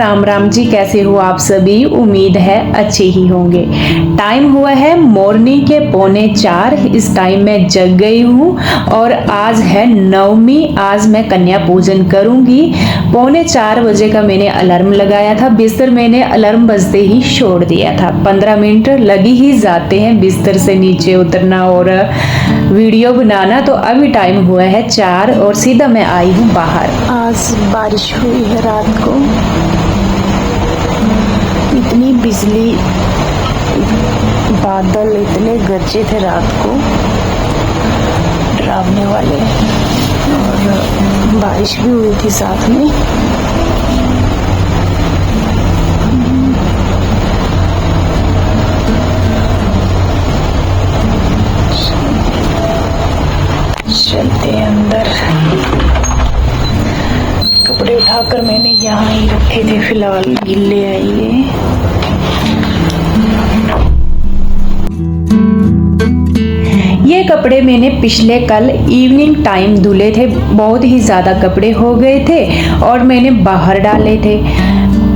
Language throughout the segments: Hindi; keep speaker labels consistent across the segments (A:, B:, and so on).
A: राम राम जी, कैसे हो आप सभी। उम्मीद है अच्छे ही होंगे। टाइम हुआ है मॉर्निंग के 3:45। इस टाइम मैं जग गई हूँ और आज है नवमी। आज मैं कन्या पूजन करूंगी। 3:45 बजे का मैंने अलार्म लगाया था। बिस्तर मैंने अलार्म बजते ही छोड़ दिया था। 15 मिनट लगी ही जाते हैं बिस्तर से नीचे उतरना और वीडियो बनाना। तो अभी टाइम हुआ है 4 और सीधा मैं आई हूँ बाहर।
B: आज बारिश हुई है रात को। इतनी बिजली, बादल इतने गरजे थे रात को, डरावने वाले। और बारिश भी हुई थी साथ में। चलते हैं अंदर। कपड़े उठाकर मैंने यहाँ ही रखे थे, फिलहाल गिल्ले आइए।
A: ये कपड़े मैंने पिछले कल इवनिंग टाइम धुले थे। बहुत ही ज़्यादा कपड़े हो गए थे और मैंने बाहर डाले थे।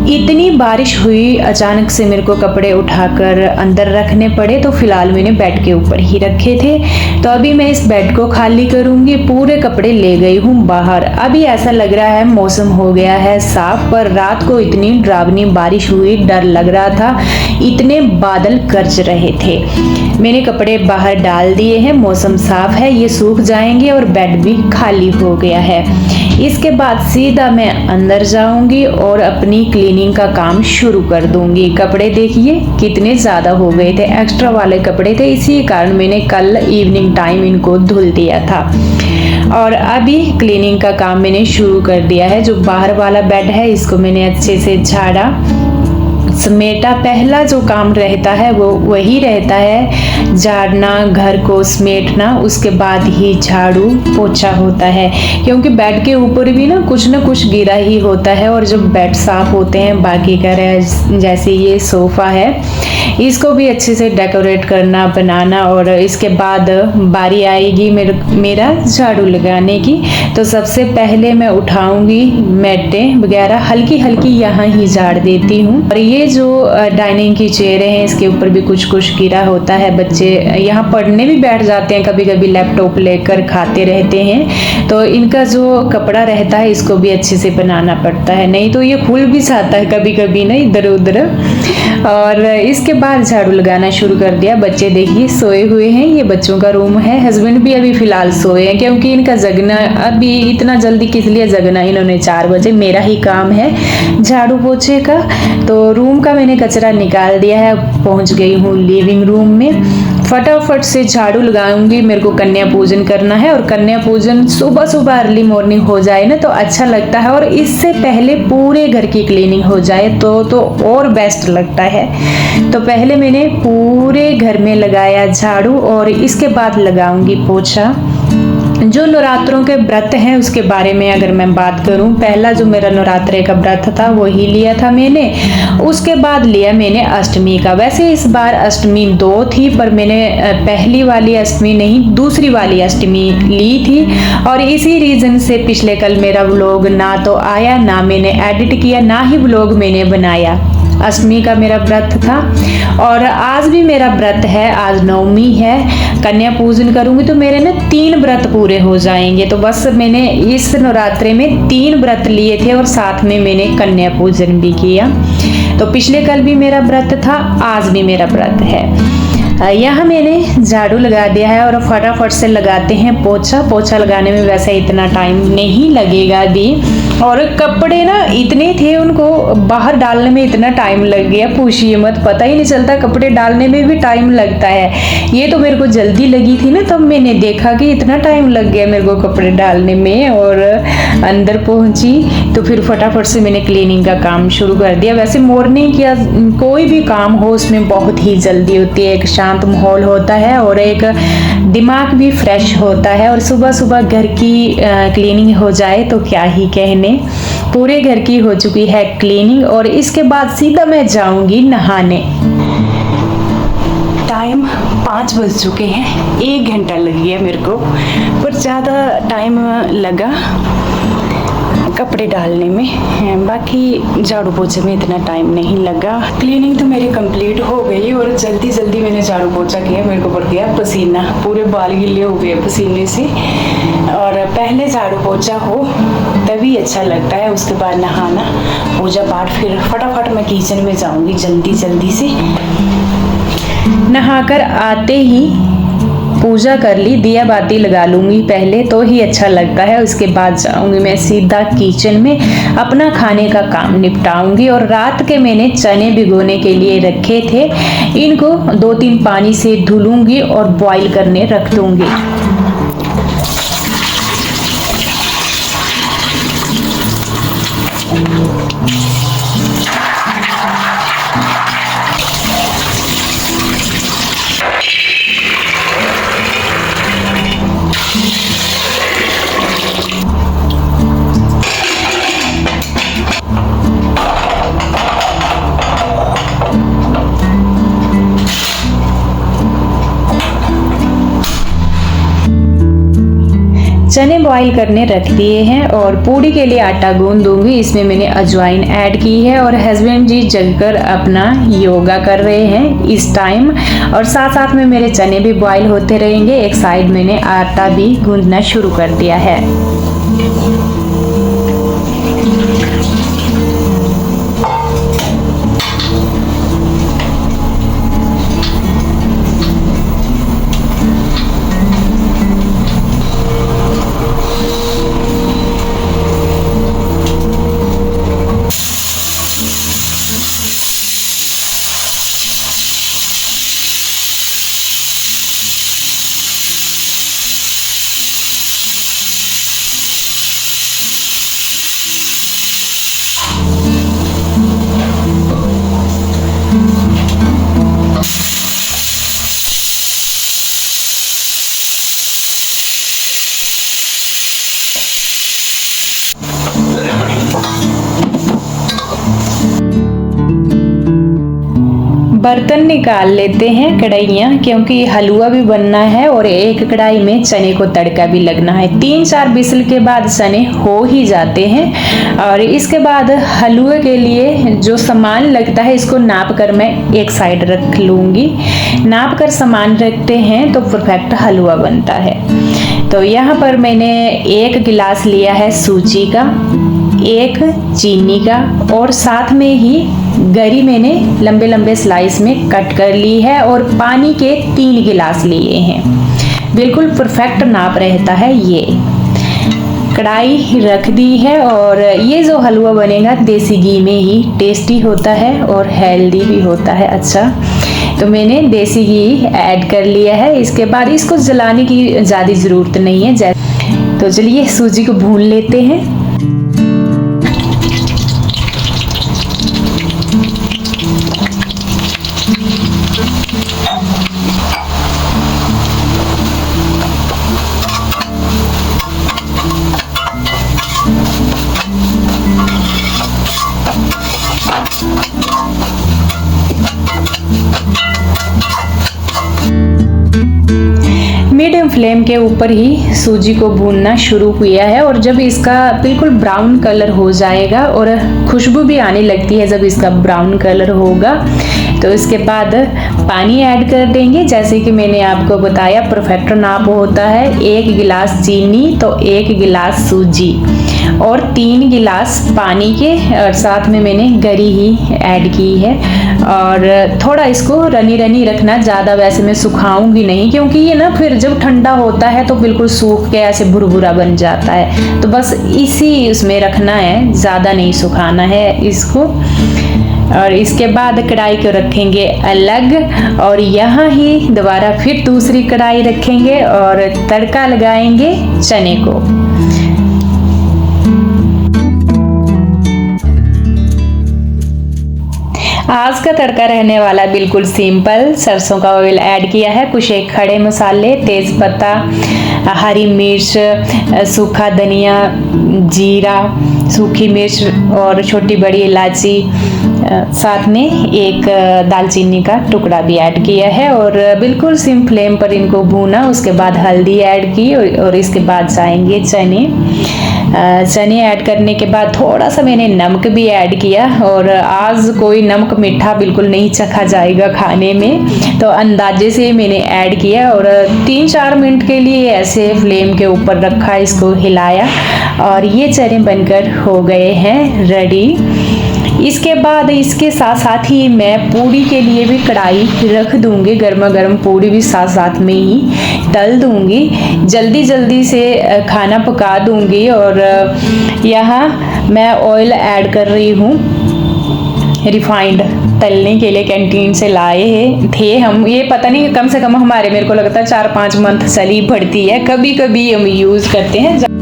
A: इतनी बारिश हुई, अचानक से मेरे को कपड़े उठाकर अंदर रखने पड़े। तो फिलहाल मैंने बेड के ऊपर ही रखे थे। तो अभी मैं इस बेड को खाली करूंगी। पूरे कपड़े ले गई हूँ बाहर। अभी ऐसा लग रहा है मौसम हो गया है साफ, पर रात को इतनी डरावनी बारिश हुई, डर लग रहा था। इतने बादल गरज रहे थे। मैंने कपड़े बाहर डाल दिए हैं। मौसम साफ है, ये सूख जाएंगे और बेड भी खाली हो गया है। इसके बाद सीधा मैं अंदर जाऊंगी और अपनी क्लीनिंग का काम शुरू कर दूंगी। कपड़े देखिए कितने ज़्यादा हो गए थे, एक्स्ट्रा वाले कपड़े थे, इसी कारण मैंने कल इवनिंग टाइम इनको धुल दिया था। और अभी क्लीनिंग का काम मैंने शुरू कर दिया है। जो बाहर वाला बेड है इसको मैंने अच्छे से झाड़ा समेटा। पहला जो काम रहता है वो वही रहता है, झाड़ना, घर को समेटना। उसके बाद ही झाड़ू पोछा होता है, क्योंकि बेड के ऊपर भी ना कुछ गिरा ही होता है। और जब बेड साफ होते हैं, बाकी का जैसे ये सोफा है, इसको भी अच्छे से डेकोरेट करना, बनाना। और इसके बाद बारी आएगी मेरा झाड़ू लगाने की। तो सबसे पहले मैं उठाऊंगी मैटें वगैरह, हल्की हल्की यहाँ ही झाड़ देती हूँ। और ये जो डाइनिंग की चेयरें हैं, इसके ऊपर भी कुछ गिरा होता है। बच्चे यहाँ पढ़ने भी बैठ जाते हैं, कभी कभी लैपटॉप लेकर खाते रहते हैं। तो इनका जो कपड़ा रहता है इसको भी अच्छे से बनाना पड़ता है, नहीं तो ये खुल भी जाता है कभी कभी ना इधर उधर। और इसके बाद झाड़ू लगाना शुरू कर दिया। बच्चे देखिए सोए हुए हैं, ये बच्चों का रूम है। हस्बैंड भी अभी फिलहाल सोए हैं, क्योंकि इनका जगना अभी इतना जल्दी किस लिए जगना, इन्होंने 4 बजे। मेरा ही काम है झाड़ू पोछे का। तो रूम का मैंने कचरा निकाल दिया है। पहुंच गई हूँ लिविंग रूम में। फटाफट से झाड़ू लगाऊंगी। मेरे को कन्या पूजन करना है और कन्या पूजन सुबह सुबह अर्ली मॉर्निंग हो जाए ना तो अच्छा लगता है। और इससे पहले पूरे घर की क्लीनिंग हो जाए तो और बेस्ट लगता है। तो पहले मैंने पूरे घर में लगाया झाड़ू और इसके बाद लगाऊंगी पोछा। जो नवरात्रों के व्रत हैं उसके बारे में अगर मैं बात करूं, पहला जो मेरा नवरात्रे का व्रत था वो ही लिया था मैंने। उसके बाद लिया मैंने अष्टमी का। वैसे इस बार अष्टमी 2 थी, पर मैंने पहली वाली अष्टमी नहीं, दूसरी वाली अष्टमी ली थी। और इसी रीजन से पिछले कल मेरा व्लॉग ना तो आया, ना मैंने एडिट किया, ना ही व्लॉग मैंने बनाया। अष्टमी का मेरा व्रत था और आज भी मेरा व्रत है। आज नवमी है, कन्या पूजन करूंगी तो मेरे ना 3 व्रत पूरे हो जाएंगे। तो बस मैंने इस नवरात्रे में 3 व्रत लिए थे और साथ में मैंने कन्या पूजन भी किया। तो पिछले कल भी मेरा व्रत था, आज भी मेरा व्रत है। यहाँ मैंने झाड़ू लगा दिया है और फटाफट से लगाते हैं पोछा। पोछा लगाने में वैसे इतना टाइम नहीं लगेगा अभी। और कपड़े ना इतने थे, उनको बाहर डालने में इतना टाइम लग गया, पूछिए मत। पता ही नहीं चलता, कपड़े डालने में भी टाइम लगता है। ये तो मेरे को जल्दी लगी थी ना, तब मैंने देखा कि इतना टाइम लग गया मेरे को कपड़े डालने में। और अंदर पहुंची तो फिर फटाफट से मैंने क्लीनिंग का काम शुरू कर दिया। वैसे मॉर्निंग या कोई भी काम हो उसमें बहुत ही जल्दी होती है। एक शांत माहौल होता है और एक दिमाग भी फ्रेश होता है। और सुबह सुबह घर की क्लीनिंग हो जाए तो क्या ही कहने। पूरे घर की हो चुकी है क्लीनिंग और इसके बाद सीधा मैं जाऊंगी नहाने। टाइम 5 बज चुके हैं। 1 घंटा लग गया मेरे को, पर ज़्यादा टाइम लगा
B: कपड़े डालने में। बाकी झाड़ू पोछे में इतना टाइम नहीं लगा। क्लीनिंग तो मेरी कंप्लीट हो गई और जल्दी जल्दी मैंने झाड़ू पोछा किया। मेरे को पड़ गया पसीना, पूरे बाल गिले हो गए पसीने से। और पहले झाड़ू पोछा हो तभी अच्छा लगता है, उसके बाद नहाना, पूजा पाठ, फिर फटाफट मैं किचन में जाऊंगी जल्दी जल्दी से।
A: नहाकर आते ही पूजा कर ली, दिया बाती लगा लूँगी पहले, तो ही अच्छा लगता है। उसके बाद जाऊँगी मैं सीधा किचन में, अपना खाने का काम निपटाऊँगी। और रात के मैंने चने भिगोने के लिए रखे थे, इनको 2-3 पानी से धुलूँगी और बॉईल करने रख दूँगी। चने बॉईल करने रख दिए हैं और पूड़ी के लिए आटा गूंद दूंगी। इसमें मैंने अजवाइन ऐड की है और हस्बैंड जी जगकर अपना योगा कर रहे हैं इस टाइम, और साथ साथ में मेरे चने भी बॉईल होते रहेंगे। एक साइड मैंने आटा भी गूंदना शुरू कर दिया है। बर्तन निकाल लेते हैं, कढ़ाइयाँ, क्योंकि हलवा भी बनना है और एक कढ़ाई में चने को तड़का भी लगना है। 3-4 विसल के बाद चने हो ही जाते हैं। और इसके बाद हलवे के लिए जो सामान लगता है इसको नाप कर मैं एक साइड रख लूँगी। नाप कर सामान रखते हैं तो परफेक्ट हलवा बनता है। तो यहाँ पर मैंने 1 गिलास लिया है सूजी का, 1 चीनी का, और साथ में ही गरी मैंने लंबे लंबे स्लाइस में कट कर ली है, और पानी के 3 गिलास लिए हैं। बिल्कुल परफेक्ट नाप रहता है ये। कढ़ाई रख दी है और ये जो हलवा बनेगा देसी घी में ही टेस्टी होता है और हेल्दी भी होता है अच्छा। तो मैंने देसी घी ऐड कर लिया है। इसके बाद इसको जलाने की ज़्यादा ज़रूरत नहीं है। तो चलिए सूजी को भून लेते हैं। मीडियम फ्लेम के ऊपर ही सूजी को भूनना शुरू किया है, और जब इसका बिल्कुल ब्राउन कलर हो जाएगा और खुशबू भी आने लगती है जब इसका ब्राउन कलर होगा, तो इसके बाद पानी ऐड कर देंगे। जैसे कि मैंने आपको बताया परफेक्ट नाप होता है 1 गिलास चीनी तो 1 गिलास सूजी और 3 गिलास पानी के, और साथ में मैंने गरी ही ऐड की है। और थोड़ा इसको रनी रनी रखना, ज़्यादा वैसे मैं सुखाऊंगी नहीं, क्योंकि ये ना फिर जब ठंडा होता है तो बिल्कुल सूख के ऐसे भुरभुरा बन जाता है। तो बस इसी उसमें रखना है, ज़्यादा नहीं सुखाना है इसको। और इसके बाद कढ़ाई को रखेंगे अलग, और यहाँ ही दोबारा फिर दूसरी कढ़ाई रखेंगे और तड़का लगाएंगे चने को। आज का तड़का रहने वाला बिल्कुल सिंपल। सरसों का ऑयल ऐड किया है, कुछ एक खड़े मसाले, तेज पत्ता, हरी मिर्च, सूखा धनिया, जीरा, सूखी मिर्च और छोटी बड़ी इलायची, साथ में एक दालचीनी का टुकड़ा भी ऐड किया है, और बिल्कुल सिम फ्लेम पर इनको भूना। उसके बाद हल्दी ऐड की और इसके बाद जाएंगे चने। चने ऐड करने के बाद थोड़ा सा मैंने नमक भी ऐड किया, और आज कोई नमक मीठा बिल्कुल नहीं चखा जाएगा खाने में, तो अंदाजे से मैंने ऐड किया और 3-4 मिनट के लिए ऐसे फ्लेम के ऊपर रखा, इसको हिलाया और ये चने बनकर हो गए हैं रेडी। इसके बाद इसके साथ साथ ही मैं पूड़ी के लिए भी कढ़ाई रख दूंगी, गर्मा गर्म पूड़ी भी साथ साथ में ही तल दूंगी, जल्दी जल्दी से खाना पका दूंगी। और यहाँ मैं ऑयल ऐड कर रही हूँ, रिफाइंड तलने के लिए कैंटीन से लाए थे हम, ये पता नहीं कम से कम हमारे मेरे को लगता है 4-5 मंथ चली पड़ती है, कभी कभी हम यूज़ करते हैं।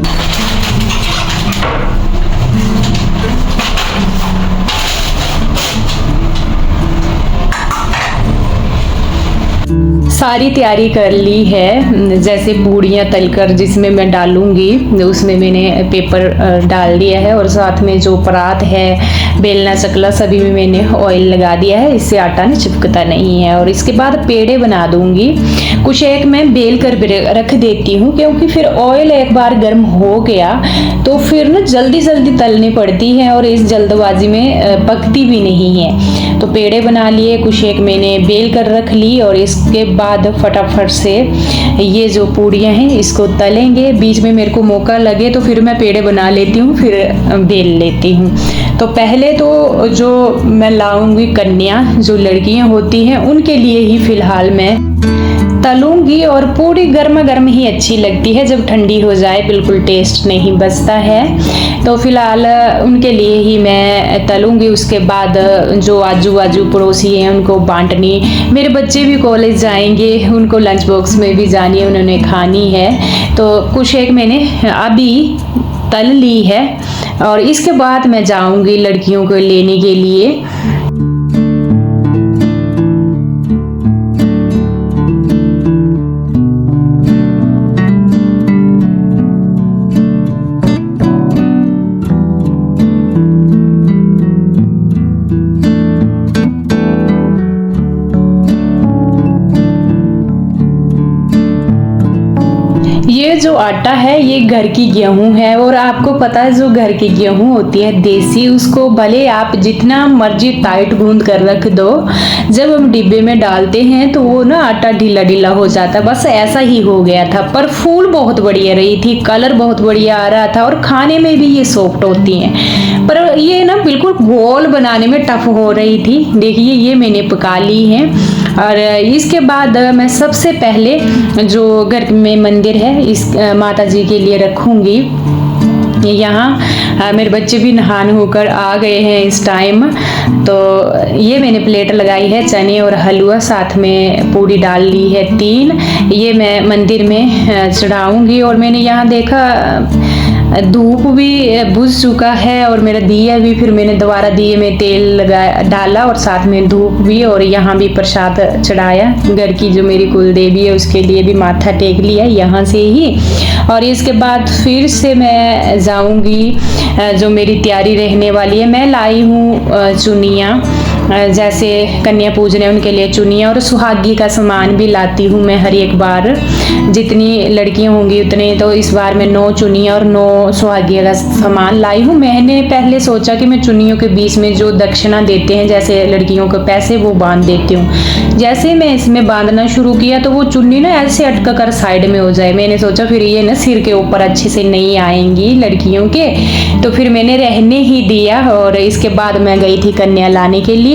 A: सारी तैयारी कर ली है, जैसे पूड़ियाँ तलकर जिसमें मैं डालूंगी उसमें मैंने पेपर डाल दिया है, और साथ में जो परात है, बेलना चकला सभी में मैंने ऑयल लगा दिया है, इससे आटा ना चिपकता नहीं है। और इसके बाद पेड़े बना दूंगी, कुछ एक मैं बेल कर रख देती हूँ, क्योंकि फिर ऑयल एक बार गर्म हो गया तो फिर ना जल्दी जल्दी तलनी पड़ती है और इस जल्दबाजी में पकती भी नहीं है। तो पेड़े बना लिए, कुछ एक मैंने बेल कर रख ली, और इसके बाद फटाफट से ये जो पूड़ियाँ हैं इसको तलेंगे। बीच में मेरे को मौका लगे तो फिर मैं पेड़े बना लेती हूँ, फिर बेल लेती हूँ। तो पहले तो जो मैं लाऊंगी कन्या, जो लड़कियाँ होती हैं उनके लिए ही फिलहाल मैं तलूंगी, और पूरी गर्मा गर्म ही अच्छी लगती है, जब ठंडी हो जाए बिल्कुल टेस्ट नहीं बचता है। तो फिलहाल उनके लिए ही मैं तलूंगी। उसके बाद जो आजू बाजू पड़ोसी हैं उनको बांटनी, मेरे बच्चे भी कॉलेज जाएंगे, उनको लंच बॉक्स में भी जानी है, उन्होंने खानी है। तो कुछ एक मैंने अभी तल ली है, और इसके बाद मैं जाऊंगी लड़कियों को लेने के लिए। ये जो आटा है ये घर की गेहूं है, और आपको पता है जो घर की गेहूं होती है देसी, उसको भले आप जितना मर्जी टाइट गूंद कर रख दो, जब हम डिब्बे में डालते हैं तो वो ना आटा ढीला ढीला हो जाता है। बस ऐसा ही हो गया था, पर फूल बहुत बढ़िया रही थी, कलर बहुत बढ़िया आ रहा था, और खाने में भी ये सॉफ्ट होती हैं। पर ये ना बिल्कुल गोल बनाने में टफ हो रही थी। देखिए ये मैंने पका ली है। और इसके बाद मैं सबसे पहले जो घर में मंदिर है इस माता जी के लिए रखूंगी। यहाँ मेरे बच्चे भी नहान होकर आ गए हैं इस टाइम। तो ये मैंने प्लेट लगाई है, चने और हलवा, साथ में पूड़ी डाल ली है 3। ये मैं मंदिर में चढ़ाऊंगी। और मैंने यहाँ देखा धूप भी बुझ चुका है, और मेरा दिया भी, फिर मैंने दोबारा दिए में तेल डाला, और साथ में धूप भी, और यहाँ भी प्रसाद चढ़ाया। घर की जो मेरी कुल देवी है उसके लिए भी माथा टेक लिया यहाँ से ही। और इसके बाद फिर से मैं जाऊँगी, जो मेरी तैयारी रहने वाली है। मैं लाई हूँ चुनियाँ, जैसे कन्या पूजने उनके लिए चुनियाँ, और सुहागी का सामान भी लाती हूँ मैं हर एक बार, जितनी लड़कियाँ होंगी उतने। तो इस बार मैं 9 चुनियाँ और 9 सुहागिया का सामान लाई हूँ। मैंने पहले सोचा कि मैं चुनियों के बीच में जो दक्षिणा देते हैं, जैसे लड़कियों को पैसे, वो बांध देती हूँ। जैसे मैं इसमें बांधना शुरू किया तो वो चुन्नी ना ऐसे अटका कर साइड में हो जाए। मैंने सोचा फिर ये ना सिर के ऊपर अच्छे से नहीं आएंगी लड़कियों के, तो फिर मैंने रहने ही दिया। और इसके बाद मैं गई थी कन्या लाने के लिए।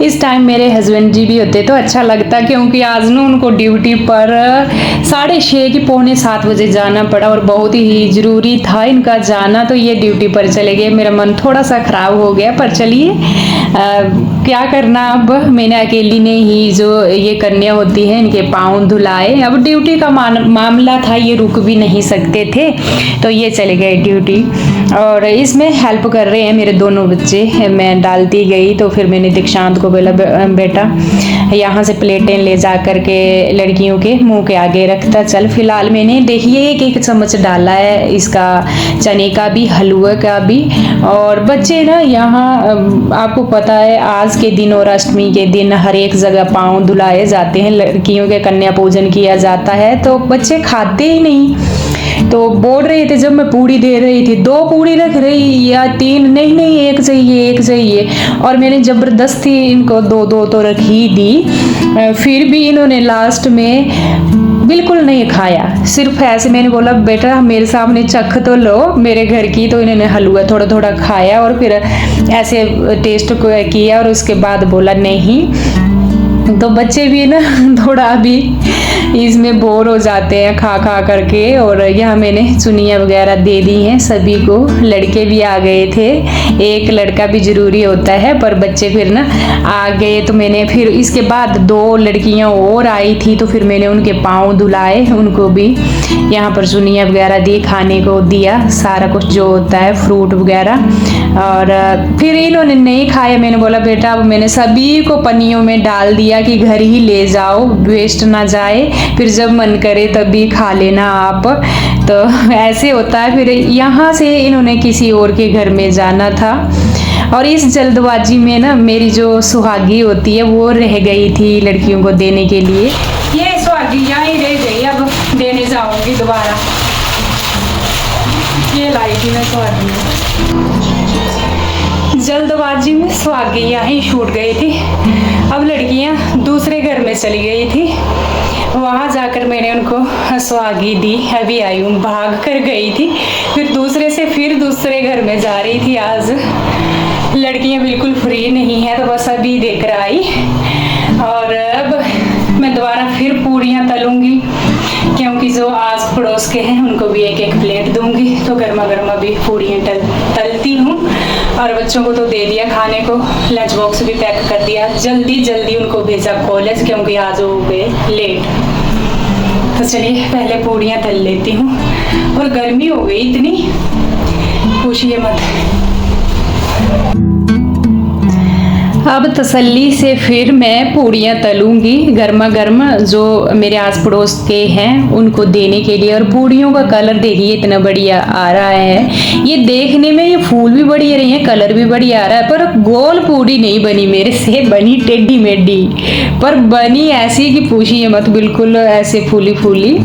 A: इस टाइम मेरे हस्बैंड जी भी होते तो अच्छा लगता, क्योंकि आज ना उनको ड्यूटी पर 6:30 की 6:45 बजे जाना पड़ा, और बहुत ही ज़रूरी था इनका जाना, तो ये ड्यूटी पर चले गए। मेरा मन थोड़ा सा ख़राब हो गया, पर चलिए क्या करना। अब मैंने अकेली ने ही जो ये कन्या होती है इनके पाँव धुलाए। अब ड्यूटी का मामला था, ये रुक भी नहीं सकते थे, तो ये चले गए ड्यूटी। और इसमें हेल्प कर रहे हैं मेरे दोनों बच्चे। मैं डालती गई तो फिर मैंने दीक्षांत को बोला बेटा यहाँ से प्लेटें ले जा करके लड़कियों के मुंह के आगे रखता चल। फिलहाल मैंने देखिए एक चम्मच डाला है इसका, चने का भी हलवा का भी। और बच्चे ना यहाँ आपको पता है आज के दिन और अष्टमी के दिन हर एक जगह पाँव धुलाए जाते हैं, लड़कियों के कन्या पूजन किया जाता है, तो बच्चे खाते ही नहीं। तो बोल रहे थे जब मैं पूड़ी दे रही थी 2 पूड़ी रख रही या 3, नहीं एक चाहिए एक चाहिए। और मैंने जबरदस्ती इनको 2 तो रख ही दी, फिर भी इन्होंने लास्ट में बिल्कुल नहीं खाया। सिर्फ ऐसे मैंने बोला बेटा मेरे सामने चख तो लो मेरे घर की, तो इन्होंने हलवा थोड़ा थोड़ा खाया और फिर ऐसे टेस्ट किया और उसके बाद बोला नहीं। तो बच्चे भी ना थोड़ा अभी इसमें बोर हो जाते हैं खा खा करके। और यहाँ मैंने चुनियाँ वगैरह दे दी हैं सभी को, लड़के भी आ गए थे, एक लड़का भी ज़रूरी होता है पर बच्चे फिर ना आ गए। तो मैंने फिर इसके बाद 2 लड़कियाँ और आई थी, तो फिर मैंने उनके पाँव धुलाए, उनको भी यहाँ पर चुनियाँ वगैरह दी, खाने को दिया सारा कुछ जो होता है फ्रूट वगैरह। और फिर इन्होंने नहीं खाया, मैंने बोला बेटा अब मैंने सभी को पन्नियों में डाल दिया कि घर ही ले जाओ, वेस्ट ना जाए, फिर जब मन करे तभी खा लेना आप। तो ऐसे होता है। फिर यहाँ से इन्होंने किसी और के घर में जाना था और इस जल्दबाजी में ना मेरी जो सुहागी होती है वो रह गई थी लड़कियों को देने के लिए। ये सुहागी यहाँ ही रह गई, अब देने जाऊंगी दोबारा। ये लाई थी मैं सुहागी, जल्दबाजी में सुहागी यहाँ छूट गई थी। अब लड़कियाँ दूसरे घर में चली गई थी, वहाँ जाकर मैंने उनको सुहागी दी। अभी आई हूँ, भाग कर गई थी, फिर दूसरे से फिर दूसरे घर में जा रही थी। आज लड़कियाँ बिल्कुल फ्री नहीं है तो बस अभी देकर आई। और अब मैं दोबारा फिर पूड़ियाँ तलूँगी क्योंकि जो आस पड़ोस के हैं उनको भी एक एक प्लेट दूंगी। तो गर्मा गर्म अभी पूड़ियाँ तलती हूँ। और बच्चों को तो दे दिया खाने को, लंच बॉक्स भी पैक कर दिया, जल्दी जल्दी उनको भेजा कॉलेज क्योंकि आज हो गए लेट। तो चलिए पहले पूड़ियाँ तल लेती हूँ। और गर्मी हो गई इतनी पूछिए मत। अब तसल्ली से फिर मैं पूड़ियाँ तलूँगी गर्मा गर्म, जो मेरे आस पड़ोस के हैं उनको देने के लिए। और पूड़ियों का कलर देखिए इतना बढ़िया आ रहा है, ये देखने में ये फूल भी बढ़िया रही है, कलर भी बढ़िया आ रहा है, पर गोल पूड़ी नहीं बनी मेरे से, बनी टेढ़ी मेढ़ी, पर बनी ऐसी कि पूछिए मत, बिल्कुल ऐसे फूली फूली।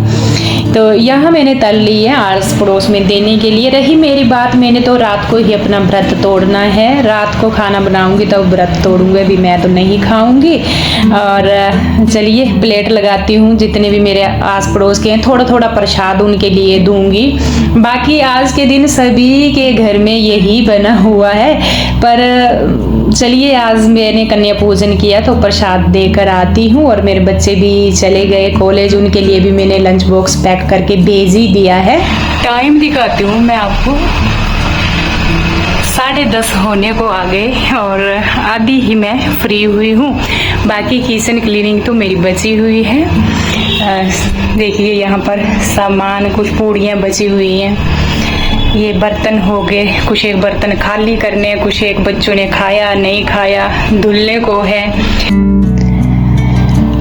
A: तो यहाँ मैंने तल ली है आस पड़ोस में देने के लिए। रही मेरी बात, मैंने तो रात को ही अपना व्रत तोड़ना है, रात को खाना बनाऊंगी तब व्रत तोड़ूंगी, अभी मैं तो नहीं खाऊंगी। और चलिए प्लेट लगाती हूँ, जितने भी मेरे आस पड़ोस के हैं थोड़ा थोड़ा प्रसाद उनके लिए दूंगी। बाकी आज के दिन सभी के घर में यही बना हुआ है, पर चलिए आज मैंने कन्या पूजन किया तो प्रसाद देकर आती हूँ। और मेरे बच्चे भी चले गए कॉलेज, उनके लिए भी मैंने लंच बॉक्स पैक करके भेज ही दिया है। टाइम दिखाती हूँ मैं आपको, 10:30 होने को आ गए और आधी ही मैं फ्री हुई हूँ। बाकी किचन क्लीनिंग तो मेरी बची हुई है। देखिए यहाँ पर सामान, कुछ पूड़ियाँ बची हुई हैं, ये बर्तन हो गए, कुछ एक बर्तन खाली करने, कुछ एक बच्चों ने खाया नहीं खाया, धुलने को है।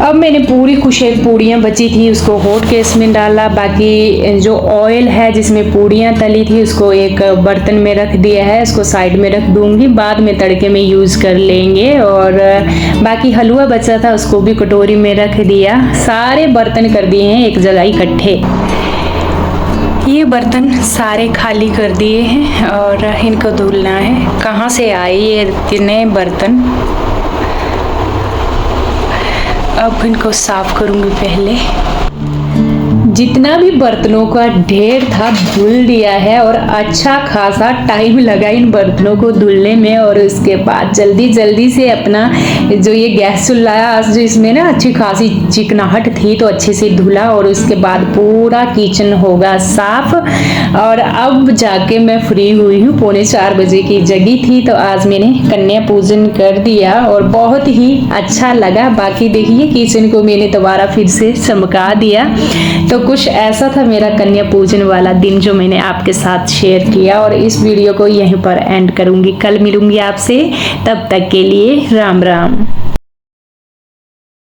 A: अब मैंने पूरी कुछ एक पूड़ियाँ बची थी उसको हॉट केस में डाला, बाकी जो ऑयल है जिसमें पूड़ियाँ तली थी उसको एक बर्तन में रख दिया है, इसको साइड में रख दूंगी, बाद में तड़के में यूज़ कर लेंगे। और बाकी हलवा बचा था उसको भी कटोरी में रख दिया। सारे बर्तन कर दिए हैं एक जगह इकट्ठे, ये बर्तन सारे खाली कर दिए हैं और इनको धुलना है। कहाँ से आए ये इतने बर्तन, अब इनको साफ करूंगी पहले। जितना भी बर्तनों का ढेर था धुल दिया है और अच्छा खासा टाइम लगा इन बर्तनों को धुलने में। और उसके बाद जल्दी जल्दी से अपना जो ये गैस चूल्हा जो इसमें ना अच्छी खासी चिकनाहट थी तो अच्छे से धुला और उसके बाद पूरा किचन होगा साफ। और अब जाके मैं फ्री हुई हूँ, 3:45 बजे की जगी थी, तो आज मैंने कन्या पूजन कर दिया और बहुत ही अच्छा लगा। बाकी देखिए किचन को मैंने दोबारा फिर से चमका दिया। तो कुछ ऐसा था मेरा कन्या पूजन वाला दिन जो मैंने आपके साथ शेयर किया। और इस वीडियो को यहीं पर एंड करूंगी, कल मिलूंगी आपसे, तब तक के लिए राम राम।